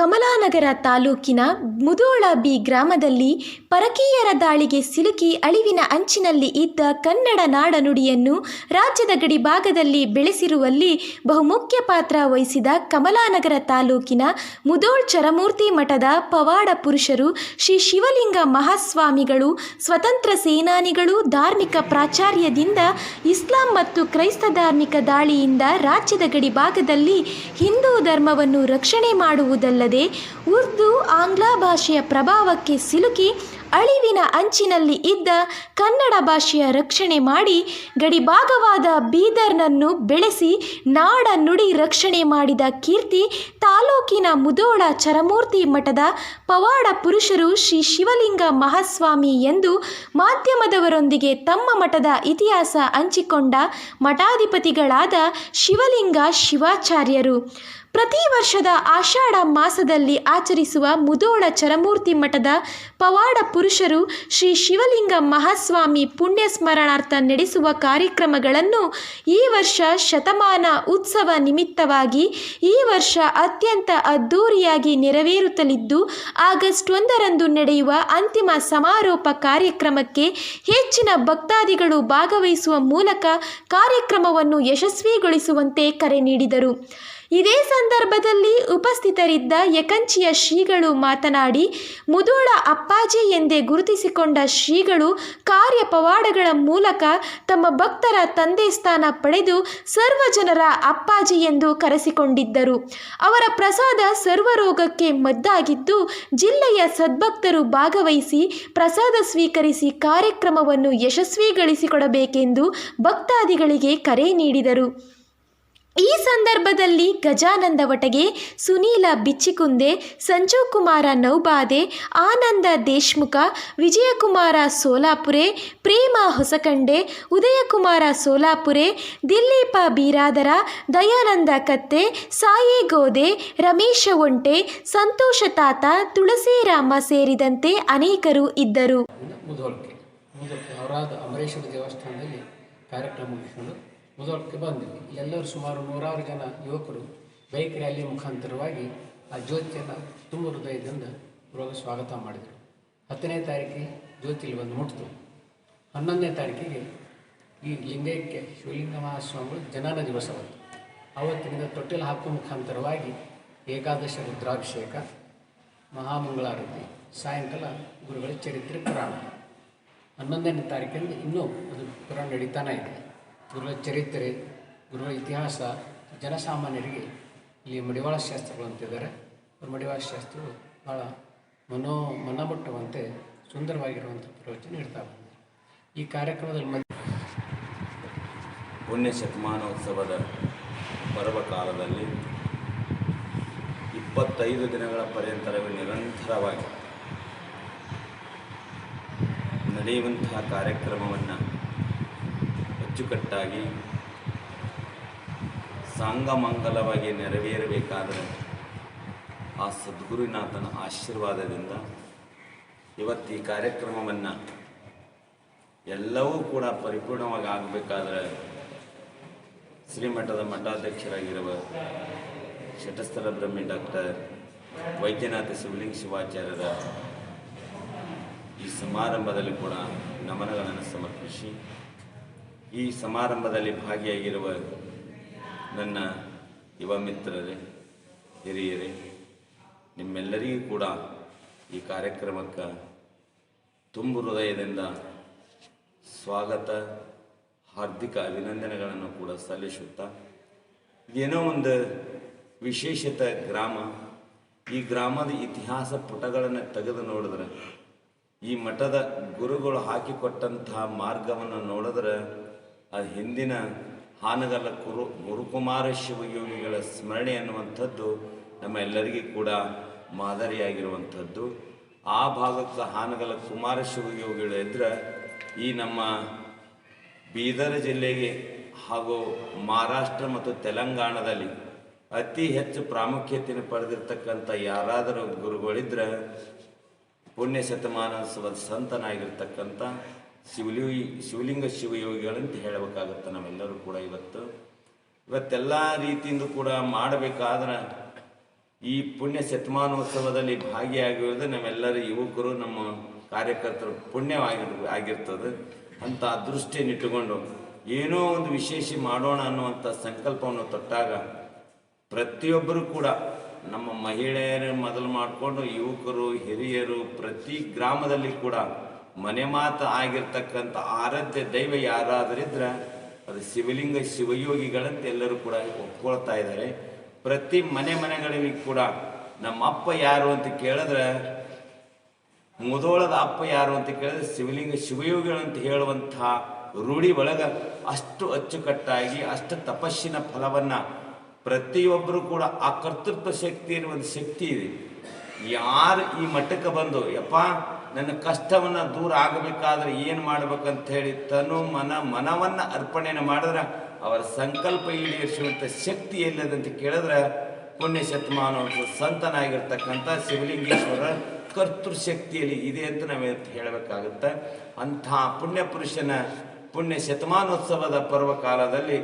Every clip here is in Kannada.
ಕಮಲಾನಗರ ತಾಲೂಕಿನ ಮುಧೋಳ ಬಿ ಗ್ರಾಮದಲ್ಲಿ ಪರಕೀಯರ ದಾಳಿಗೆ ಸಿಲುಕಿ ಅಳಿವಿನ ಅಂಚಿನಲ್ಲಿ ಇದ್ದ ಕನ್ನಡ ನಾಡನುಡಿಯನ್ನು ರಾಜ್ಯದ ಗಡಿಭಾಗದಲ್ಲಿ ಬೆಳೆಸಿರುವಲ್ಲಿ ಬಹುಮುಖ್ಯ ಪಾತ್ರ ವಹಿಸಿದ ಕಮಲಾನಗರ ತಾಲೂಕಿನ ಮುಧೋಳ್ ಚರಮೂರ್ತಿ ಮಠದ ಪವಾಡ ಪುರುಷರು ಶ್ರೀ ಶಿವಲಿಂಗ ಮಹಾಸ್ವಾಮಿಗಳು ಸ್ವತಂತ್ರ ಸೇನಾನಿಗಳು ಧಾರ್ಮಿಕ ಪ್ರಾಚಾರ್ಯದಿಂದ ಇಸ್ಲಾಂ ಮತ್ತು ಕ್ರೈಸ್ತ ಧಾರ್ಮಿಕ ದಾಳಿಯಿಂದ ರಾಜ್ಯದ ಗಡಿಭಾಗದಲ್ಲಿ ಹಿಂದೂ ಧರ್ಮವನ್ನು ರಕ್ಷಣೆ ಮಾಡುವುದಲ್ಲದೆ ಉರ್ದು ಆಂಗ್ಲ ಭಾಷೆಯ ಪ್ರಭಾವಕ್ಕೆ ಸಿಲುಕಿ ಅಳಿವಿನ ಅಂಚಿನಲ್ಲಿ ಇದ್ದ ಕನ್ನಡ ಭಾಷೆಯ ರಕ್ಷಣೆ ಮಾಡಿ ಗಡಿಭಾಗವಾದ ಬೀದರ್ನನ್ನು ಬೆಳೆಸಿ ನಾಡ ನುಡಿ ರಕ್ಷಣೆ ಮಾಡಿದ ಕೀರ್ತಿ ತಾಲೂಕಿನ ಮುಧೋಳ ಚರಮೂರ್ತಿ ಮಠದ ಪವಾಡ ಪುರುಷರು ಶ್ರೀ ಶಿವಲಿಂಗ ಮಹಾಸ್ವಾಮಿ ಎಂದು ಮಾಧ್ಯಮದವರೊಂದಿಗೆ ತಮ್ಮ ಮಠದ ಇತಿಹಾಸ ಹಂಚಿಕೊಂಡ ಮಠಾಧಿಪತಿಗಳಾದ ಶಿವಲಿಂಗ ಶಿವಾಚಾರ್ಯರು. ಪ್ರತಿ ವರ್ಷದ ಆಷಾಢ ಮಾಸದಲ್ಲಿ ಆಚರಿಸುವ ಮುಧೋಳ ಚರಮೂರ್ತಿ ಮಠದ ಪವಾಡ ಪುರುಷರು ಶ್ರೀ ಶಿವಲಿಂಗ ಮಹಾಸ್ವಾಮಿ ಪುಣ್ಯ ಸ್ಮರಣಾರ್ಥ ನಡೆಸುವ ಕಾರ್ಯಕ್ರಮಗಳನ್ನು ಈ ವರ್ಷ ಶತಮಾನ ಉತ್ಸವ ನಿಮಿತ್ತವಾಗಿ ಈ ವರ್ಷ ಅತ್ಯಂತ ಅದ್ಧೂರಿಯಾಗಿ ನೆರವೇರುತ್ತಲಿದ್ದು ಆಗಸ್ಟ್ 1ರಂದು ನಡೆಯುವ ಅಂತಿಮ ಸಮಾರೋಪ ಕಾರ್ಯಕ್ರಮಕ್ಕೆ ಹೆಚ್ಚಿನ ಭಕ್ತಾದಿಗಳು ಭಾಗವಹಿಸುವ ಮೂಲಕ ಕಾರ್ಯಕ್ರಮವನ್ನು ಯಶಸ್ವಿಗೊಳಿಸುವಂತೆ ಕರೆ ನೀಡಿದರು. ಇದೇ ಸಂದರ್ಭದಲ್ಲಿ ಉಪಸ್ಥಿತರಿದ್ದ ಯಕಂಚಿಯ ಶ್ರೀಗಳು ಮಾತನಾಡಿ, ಮುಧೋಳ ಅಪ್ಪಾಜಿ ಎಂದೇ ಗುರುತಿಸಿಕೊಂಡ ಶ್ರೀಗಳು ಕಾರ್ಯ ಪವಾಡಗಳ ಮೂಲಕ ತಮ್ಮ ಭಕ್ತರ ತಂದೆ ಸ್ಥಾನ ಪಡೆದು ಸರ್ವಜನರ ಅಪ್ಪಾಜಿ ಎಂದು ಕರೆಸಿಕೊಂಡಿದ್ದರು. ಅವರ ಪ್ರಸಾದ ಸರ್ವರೋಗಕ್ಕೆ ಮದ್ದಾಗಿದ್ದು, ಜಿಲ್ಲೆಯ ಸದ್ಭಕ್ತರು ಭಾಗವಹಿಸಿ ಪ್ರಸಾದ ಸ್ವೀಕರಿಸಿ ಕಾರ್ಯಕ್ರಮವನ್ನು ಯಶಸ್ವಿಗೊಳಿಸಿಕೊಡಬೇಕೆಂದು ಭಕ್ತಾದಿಗಳಿಗೆ ಕರೆ ನೀಡಿದರು. ಈ ಸಂದರ್ಭದಲ್ಲಿ ಗಜಾನಂದ ವಟಗೆ, ಸುನೀಲ ಬಿಚ್ಚಿಕುಂದೆ, ಸಂಜು ಕುಮಾರ ನೌಬಾದೆ, ಆನಂದ ದೇಶ್ಮುಖ, ವಿಜಯಕುಮಾರ ಸೋಲಾಪುರೆ, ಪ್ರೇಮ ಹೊಸಕಂಡೆ, ಉದಯಕುಮಾರ ಸೋಲಾಪುರೆ, ದಿಲೀಪ ಬೀರಾದರ, ದಯಾನಂದ ಕತ್ತೆ, ಸಾಯೇ ಗೋದೆ, ರಮೇಶ ಒಂಟೆ, ಸಂತೋಷ ತಾತ, ತುಳಸಿರಾಮ ಸೇರಿದಂತೆ ಅನೇಕರು ಇದ್ದರು. ಅಮರೇಶ್ವರ ದೇವಸ್ಥಾನದಲ್ಲಿ ಕಾರ್ಯಕ್ರಮ ಮುಗಿಸಿಕೊಂಡು ಮುಧೋಳಕ್ಕೆ ಬಂದಿವಿ. ಎಲ್ಲರೂ ಸುಮಾರು 100 ಜನ ಯುವಕರು ಬೈಕ್ ರ್ಯಾಲಿ ಮುಖಾಂತರವಾಗಿ ಆ ಜ್ಯೋತಿಯನ್ನು ತುಂಬ ಹೃದಯದಿಂದ ಪೂರ್ವಕ ಸ್ವಾಗತ ಮಾಡಿದರು. 10ನೇ ತಾರೀಕಿಗೆ ಜ್ಯೋತಿಲಿ ಬಂದು ಮುಟ್ಟಿತು. 11ನೇ ತಾರೀಕಿಗೆ ಈ ಲಿಂಗೈಕ್ಯ ಶಿವಲಿಂಗ ಮಹಾಸ್ವಾಮಿಗಳು ಜನನ ದಿವಸವತ್ತು. ಆವತ್ತಿನಿಂದ ತೊಟ್ಟಿಲು ಹಾಕುವ ಮುಖಾಂತರವಾಗಿ ಏಕಾದಶ ರುದ್ರಾಭಿಷೇಕ, ಮಹಾಮಂಗಳಾರತಿ, ಸಾಯಂಕಾಲ ಗುರುಗಳ ಚರಿತ್ರೆ ಪುರಾಣ. 11ನೇ ತಾರೀಕಿಂದ ಇನ್ನೂ ಅದು ಪುರಾಣ ನಡೀತಾನೆ ಇದೆ. ಗುರುಗಳ ಚರಿತ್ರೆ, ಗುರುಗಳ ಇತಿಹಾಸ ಜನಸಾಮಾನ್ಯರಿಗೆ ಇಲ್ಲಿ ಮಡಿವಾಳ ಶಾಸ್ತ್ರಗಳು ಅಂತಿದ್ದಾರೆ. ಮಡಿವಾಳ ಶಾಸ್ತ್ರಗಳು ಭಾಳ ಮನಮುಟ್ಟುವಂತೆ ಸುಂದರವಾಗಿರುವಂಥ ಪ್ರವಚನ ನೀಡ್ತಾ ಬಂದಿದೆ. ಈ ಕಾರ್ಯಕ್ರಮದಲ್ಲಿ ಪುಣ್ಯ ಶತಮಾನೋತ್ಸವದ ಪರ್ವಕಾಲದಲ್ಲಿ 25 ದಿನಗಳ ಪರ್ಯಂತರವೇ ನಿರಂತರವಾಗಿ ನಡೆಯುವಂತಹ ಕಾರ್ಯಕ್ರಮವನ್ನು ಅಚ್ಚುಕಟ್ಟಾಗಿ ಸಾಂಗಮಂಗಲವಾಗಿ ನೆರವೇರಬೇಕಾದರೆ ಆ ಸದ್ಗುರುನಾಥನ ಆಶೀರ್ವಾದದಿಂದ ಇವತ್ತು ಈ ಕಾರ್ಯಕ್ರಮವನ್ನು ಎಲ್ಲವೂ ಕೂಡ ಪರಿಪೂರ್ಣವಾಗಿ ಆಗಬೇಕಾದ್ರೆ ಶ್ರೀಮಠದ ಮಠಾಧ್ಯಕ್ಷರಾಗಿರುವ ಶಟಸ್ಥಲ ಬ್ರಹ್ಮಿ ಡಾಕ್ಟರ್ ವೈದ್ಯನಾಥ ಶಿವಲಿಂಗ ಶಿವಾಚಾರ್ಯರ ಈ ಸಮಾರಂಭದಲ್ಲಿ ಕೂಡ ನಮನಗಳನ್ನು ಸಮರ್ಪಿಸಿ, ಈ ಸಮಾರಂಭದಲ್ಲಿ ಭಾಗಿಯಾಗಿರುವ ನನ್ನ ಯುವ ಮಿತ್ರರೇ, ಹಿರಿಯರೇ, ನಿಮ್ಮೆಲ್ಲರಿಗೂ ಕೂಡ ಈ ಕಾರ್ಯಕ್ರಮಕ್ಕೆ ತುಂಬು ಹೃದಯದಿಂದ ಸ್ವಾಗತ, ಹಾರ್ದಿಕ ಅಭಿನಂದನೆಗಳನ್ನು ಕೂಡ ಸಲ್ಲಿಸುತ್ತಾ, ಏನೋ ಒಂದು ವಿಶೇಷತೆ ಗ್ರಾಮ. ಈ ಗ್ರಾಮದ ಇತಿಹಾಸ ಪುಟಗಳನ್ನು ತೆಗೆದು ನೋಡಿದ್ರೆ, ಈ ಮಠದ ಗುರುಗಳು ಹಾಕಿಕೊಟ್ಟಂತಹ ಮಾರ್ಗವನ್ನು ನೋಡಿದ್ರೆ, ಆ ಹಿಂದಿನ ಹಾನಗಲ್ಲ ಗುರುಕುಮಾರ ಶಿವಯೋಗಿಗಳ ಸ್ಮರಣೆ ಅನ್ನುವಂಥದ್ದು ನಮ್ಮ ಎಲ್ಲರಿಗೂ ಕೂಡ ಮಾದರಿಯಾಗಿರುವಂಥದ್ದು. ಆ ಭಾಗಕ್ಕೆ ಹಾನಗಲ್ಲ ಕುಮಾರ ಶಿವಯೋಗಿಗಳು ಇದ್ದರೆ, ಈ ನಮ್ಮ ಬೀದರ್ ಜಿಲ್ಲೆಗೆ ಹಾಗೂ ಮಹಾರಾಷ್ಟ್ರ ಮತ್ತು ತೆಲಂಗಾಣದಲ್ಲಿ ಅತಿ ಹೆಚ್ಚು ಪ್ರಾಮುಖ್ಯತೆಯನ್ನು ಪಡೆದಿರ್ತಕ್ಕಂಥ ಯಾರಾದರೂ ಗುರುಗಳಿದ್ರೆ ಪುಣ್ಯ ಶತಮಾನೋತ್ಸವದ ಸಂತನಾಗಿರ್ತಕ್ಕಂಥ ಶಿವಲಿಂಗ ಶಿವಯೋಗಿಗಳಂತ ಹೇಳಬೇಕಾಗುತ್ತೆ. ನಾವೆಲ್ಲರೂ ಕೂಡ ಇವತ್ತೆಲ್ಲ ರೀತಿಯಿಂದ ಕೂಡ ಮಾಡಬೇಕಾದ್ರೆ ಈ ಪುಣ್ಯ ಶತಮಾನೋತ್ಸವದಲ್ಲಿ ಭಾಗಿಯಾಗಿರೋದು ನಮ್ಮೆಲ್ಲರ ಯುವಕರು, ನಮ್ಮ ಕಾರ್ಯಕರ್ತರು ಆಗಿರ್ತದೆ ಅಂತ ದೃಷ್ಟಿಯನ್ನಿಟ್ಟುಕೊಂಡು ಏನೋ ಒಂದು ವಿಶೇಷ ಮಾಡೋಣ ಅನ್ನುವಂಥ ಸಂಕಲ್ಪವನ್ನು ತೊಟ್ಟಾಗ ಪ್ರತಿಯೊಬ್ಬರು ಕೂಡ ನಮ್ಮ ಮಹಿಳೆಯರು ಮೊದಲು ಮಾಡಿಕೊಂಡು ಯುವಕರು, ಹಿರಿಯರು, ಪ್ರತಿ ಗ್ರಾಮದಲ್ಲಿ ಕೂಡ ಮನೆ ಮಾತು ಆಗಿರ್ತಕ್ಕಂಥ ಆರಾಧ್ಯ ದೈವ ಯಾರಾದರಿದ್ರೆ ಅದು ಶಿವಲಿಂಗ ಶಿವಯೋಗಿಗಳಂತ ಎಲ್ಲರೂ ಕೂಡ ಒಪ್ಕೊಳ್ತಾ ಇದ್ದಾರೆ. ಪ್ರತಿ ಮನೆಗಳಲ್ಲಿ ಕೂಡ ನಮ್ಮ ಅಪ್ಪ ಯಾರು ಅಂತ ಕೇಳಿದ್ರೆ, ಮುದೋಳದ ಅಪ್ಪ ಯಾರು ಅಂತ ಕೇಳಿದ್ರೆ ಶಿವಲಿಂಗ ಶಿವಯೋಗಿಗಳಂತ ಹೇಳುವಂಥ ರೂಢಿ ಒಳಗೆ ಅಷ್ಟು ಅಚ್ಚುಕಟ್ಟಾಗಿ ಅಷ್ಟು ತಪಸ್ಸಿನ ಫಲವನ್ನು ಪ್ರತಿಯೊಬ್ಬರು ಕೂಡ ಆ ಕರ್ತೃತ್ವ ಶಕ್ತಿ ಅನ್ನೋ ಒಂದು ಶಕ್ತಿ ಇದೆ. ಯಾರು ಈ ಮಟ್ಟಕ್ಕೆ ಬಂದು ಯಪ್ಪ ನನ್ನ ಕಷ್ಟವನ್ನು ದೂರ ಆಗಬೇಕಾದ್ರೆ ಏನು ಮಾಡ್ಬೇಕಂತ ಹೇಳಿ ತನು ಮನವನ್ನು ಅರ್ಪಣೆಯನ್ನು ಮಾಡಿದ್ರೆ ಅವರ ಸಂಕಲ್ಪ ಈಡೇರಿಸುವಂಥ ಶಕ್ತಿ ಎಲ್ಲದಂತ ಕೇಳಿದ್ರೆ ಪುಣ್ಯ ಶತಮಾನೋತ್ಸವ ಸಂತನಾಗಿರ್ತಕ್ಕಂಥ ಶಿವಲಿಂಗೇಶ್ವರ ಕರ್ತೃಶಕ್ತಿಯಲ್ಲಿ ಇದೆ ಅಂತ ನಾವು ಹೇಳಬೇಕಾಗುತ್ತೆ. ಅಂಥ ಪುಣ್ಯ ಪುರುಷನ ಪುಣ್ಯ ಶತಮಾನೋತ್ಸವದ ಪರ್ವಕಾಲದಲ್ಲಿ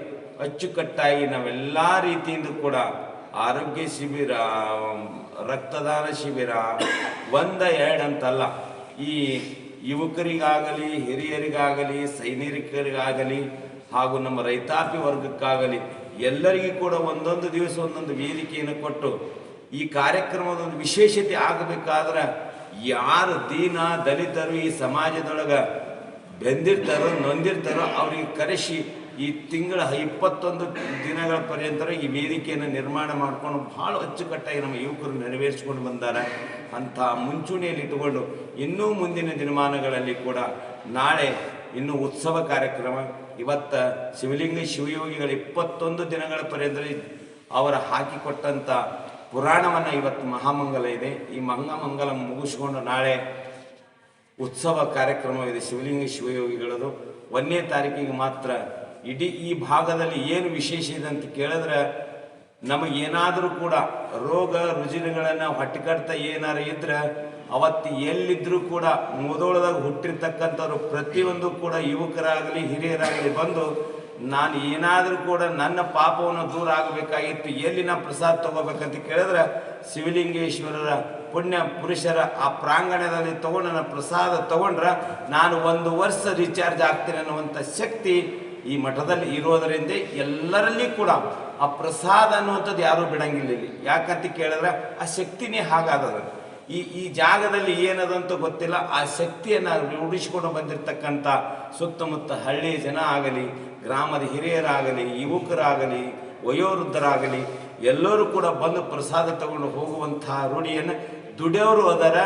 ಅಚ್ಚುಕಟ್ಟಾಗಿ ನಾವೆಲ್ಲ ರೀತಿಯಿಂದ ಕೂಡ ಆರೋಗ್ಯ ಶಿಬಿರ, ರಕ್ತದಾನ ಶಿಬಿರ, 1-2 ಅಂತಲ್ಲ, ಈ ಯುವಕರಿಗಾಗಲಿ, ಹಿರಿಯರಿಗಾಗಲಿ, ಸೈನಿಕರಿಗಾಗಲಿ ಹಾಗೂ ನಮ್ಮ ರೈತಾಪಿ ವರ್ಗಕ್ಕಾಗಲಿ ಎಲ್ಲರಿಗೂ ಕೂಡ ಒಂದೊಂದು ದಿವಸ ಒಂದೊಂದು ವೇದಿಕೆಯನ್ನು ಕೊಟ್ಟು ಈ ಕಾರ್ಯಕ್ರಮದ ಒಂದು ವಿಶೇಷತೆ ಆಗಬೇಕಾದ್ರೆ ಯಾರು ದೀನ ದಲಿತರು ಈ ಸಮಾಜದೊಳಗೆ ಬೆಂದಿರ್ತಾರೋ ನೊಂದಿರ್ತಾರೋ ಅವರಿಗೆ ಕರೆಸಿ ಈ ತಿಂಗಳ 21 ದಿನಗಳ ಪರ್ಯಂತ ಈ ವೇದಿಕೆಯನ್ನು ನಿರ್ಮಾಣ ಮಾಡಿಕೊಂಡು ಭಾಳ ಅಚ್ಚುಕಟ್ಟಾಗಿ ನಮ್ಮ ಯುವಕರು ನೆರವೇರಿಸಿಕೊಂಡು ಬಂದಾರೆ. ಅಂಥ ಮುಂಚೂಣಿಯಲ್ಲಿ ಇಟ್ಟುಕೊಂಡು ಇನ್ನೂ ಮುಂದಿನ ದಿನಮಾನಗಳಲ್ಲಿ ಕೂಡ ನಾಳೆ ಇನ್ನೂ ಉತ್ಸವ ಕಾರ್ಯಕ್ರಮ, ಇವತ್ತು ಶಿವಲಿಂಗ ಶಿವಯೋಗಿಗಳ 21 ದಿನಗಳ ಪರ್ಯಂತ ಅವರ ಹಾಕಿಕೊಟ್ಟಂಥ ಪುರಾಣವನ್ನು ಇವತ್ತು ಮಹಾಮಂಗಲ ಇದೆ. ಈ ಮಹಾಮಂಗಲ ಮುಗಿಸ್ಕೊಂಡು ನಾಳೆ ಉತ್ಸವ ಕಾರ್ಯಕ್ರಮವಿದೆ ಶಿವಲಿಂಗ ಶಿವಯೋಗಿಗಳದು. 1ನೇ ತಾರೀಕಿಗೆ ಮಾತ್ರ ಇಡೀ ಈ ಭಾಗದಲ್ಲಿ ಏನು ವಿಶೇಷ ಇದೆ ಅಂತ ಕೇಳಿದ್ರೆ, ನಮಗೇನಾದರೂ ಕೂಡ ರೋಗ ರುಜಿನಗಳನ್ನು ಹೊಟ್ಟೆಕಡ್ತ ಏನಾರು ಇದ್ರೆ ಅವತ್ತು ಎಲ್ಲಿದ್ದರೂ ಕೂಡ ಮುದೋಳದಾಗ ಹುಟ್ಟಿರ್ತಕ್ಕಂಥವ್ರು ಪ್ರತಿಯೊಂದು ಕೂಡ ಯುವಕರಾಗಲಿ ಹಿರಿಯರಾಗಲಿ ಬಂದು ನಾನು ಏನಾದರೂ ಕೂಡ ನನ್ನ ಪಾಪವನ್ನು ದೂರ ಆಗಬೇಕಾಗಿತ್ತು, ಎಲ್ಲಿ ನಾ ಪ್ರಸಾದ ತಗೋಬೇಕಂತ ಕೇಳಿದ್ರೆ ಶಿವಲಿಂಗೇಶ್ವರರ ಪುಣ್ಯ ಪುರುಷರ ಆ ಪ್ರಾಂಗಣದಲ್ಲಿ ತಗೊಂಡು ನನ್ನ ಪ್ರಸಾದ ತಗೊಂಡ್ರೆ ನಾನು 1 ವರ್ಷ ರೀಚಾರ್ಜ್ ಆಗ್ತೀನಿ ಅನ್ನುವಂಥ ಶಕ್ತಿ ಈ ಮಠದಲ್ಲಿ ಇರೋದರಿಂದ ಎಲ್ಲರಲ್ಲಿ ಕೂಡ ಆ ಪ್ರಸಾದ ಅನ್ನುವಂಥದ್ದು ಯಾರೂ ಬಿಡಂಗಿಲ್ಲ ಇಲ್ಲಿ. ಯಾಕಂತ ಕೇಳಿದ್ರೆ ಆ ಶಕ್ತಿನೇ ಹಾಗಾದದ. ಈ ಜಾಗದಲ್ಲಿ ಏನದಂತ ಗೊತ್ತಿಲ್ಲ, ಆ ಶಕ್ತಿಯನ್ನು ರೂಢಿಸಿಕೊಂಡು ಬಂದಿರತಕ್ಕಂಥ ಸುತ್ತಮುತ್ತ ಹಳ್ಳಿ ಜನ ಆಗಲಿ, ಗ್ರಾಮದ ಹಿರಿಯರಾಗಲಿ, ಯುವಕರಾಗಲಿ, ವಯೋವೃದ್ಧರಾಗಲಿ ಎಲ್ಲರೂ ಕೂಡ ಬಂದು ಪ್ರಸಾದ ತಗೊಂಡು ಹೋಗುವಂತಹ ರೂಢಿಯನ್ನು ದುಡಿಯೋರು ಅದರ,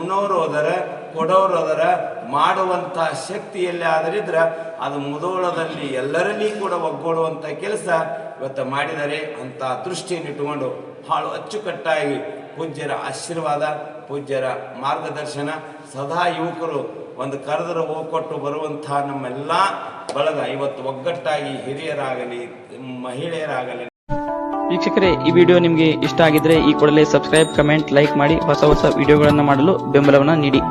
ಉಣೋರು ಅದರ, ಕೊಡೋರು ಅದರ, ಮಾಡುವಂಥ ಶಕ್ತಿಯಲ್ಲಿ ಆದರಿದ್ರೆ ಅದು ಮುದೋಳದಲ್ಲಿ ಎಲ್ಲರಲ್ಲಿ ಕೂಡ ಒಗ್ಗೂಡುವಂಥ ಕೆಲಸ ಇವತ್ತು ಮಾಡಿದರೆ. ಅಂತ ದೃಷ್ಟಿಯನ್ನಿಟ್ಟುಕೊಂಡು ಭಾಳ ಅಚ್ಚುಕಟ್ಟಾಗಿ ಪೂಜ್ಯರ ಆಶೀರ್ವಾದ, ಪೂಜ್ಯರ ಮಾರ್ಗದರ್ಶನ ಸದಾ ಯುವಕರು ಒಂದು ಕರೆದರೆ ಹೋಗ್ಕೊಟ್ಟು ಬರುವಂಥ ನಮ್ಮೆಲ್ಲ ಬಳಗ ಇವತ್ತು ಒಗ್ಗಟ್ಟಾಗಿ ಹಿರಿಯರಾಗಲಿ ಮಹಿಳೆಯರಾಗಲಿ. ವೀಕ್ಷಕರೇ, ಈ ವಿಡಿಯೋ ನಿಮಗೆ ಇಷ್ಟ ಆಗಿದ್ರೆ ಈ ಕೂಡಲೇ ಸಬ್ಸ್ಕ್ರೈಬ್, ಕಮೆಂಟ್, ಲೈಕ್ ಮಾಡಿ ಹೊಸ ವಿಡಿಯೋಗಳನ್ನು ಮಾಡಲು ಬೆಂಬಲವನ್ನು ನೀಡಿ.